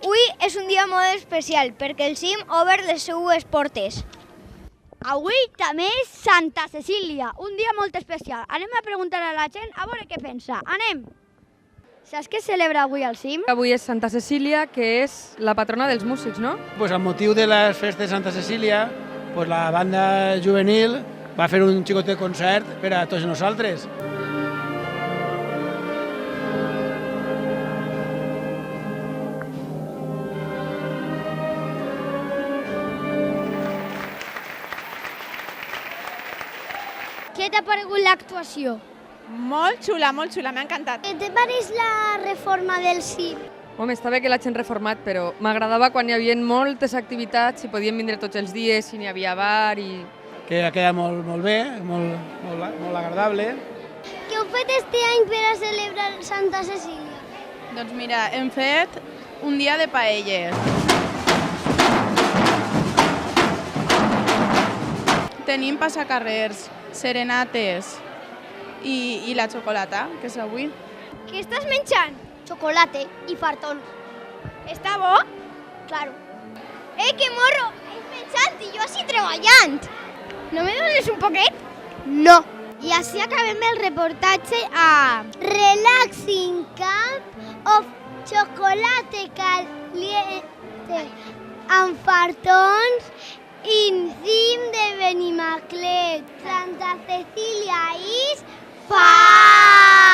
Avui és un dia molt especial perquè el CIM obre les seues portes. Avui també és Santa Cecília, un dia molt especial. Anem a preguntar a la gent a veure què pensa. Anem! Saps què celebra avui el CIM? Avui és Santa Cecília, que és la patrona dels músics, no? Pues amb motiu de les festes de Santa Cecília, pues la banda juvenil va fer un xicotet concert per a tots nosaltres. Què t'ha paregut l'actuació? Molt xula, m'ha encantat. Què te pareix la reforma del CIM? Home, està bé que l'hagin reformat, però m'agradava quan hi havia moltes activitats i podien vindre tots els dies, i n'hi havia bar i... Que queda molt bé, molt agradable. Què heu fet este any per a celebrar Santa Cecília? Doncs mira, hem fet un dia de paelles. Tenim passacarrers, serenates i la xocolata, que és avui. Què estàs menjant? Xocolate i fartons. Està bo? Claro. Que morro! He menjat i jo així treballant. No me dones un poquet? No. I així acabem el reportatge a Relaxing Camp of Chocolate Caliente amb fartons in CIM de Benimaclet. Santa Cecília is far.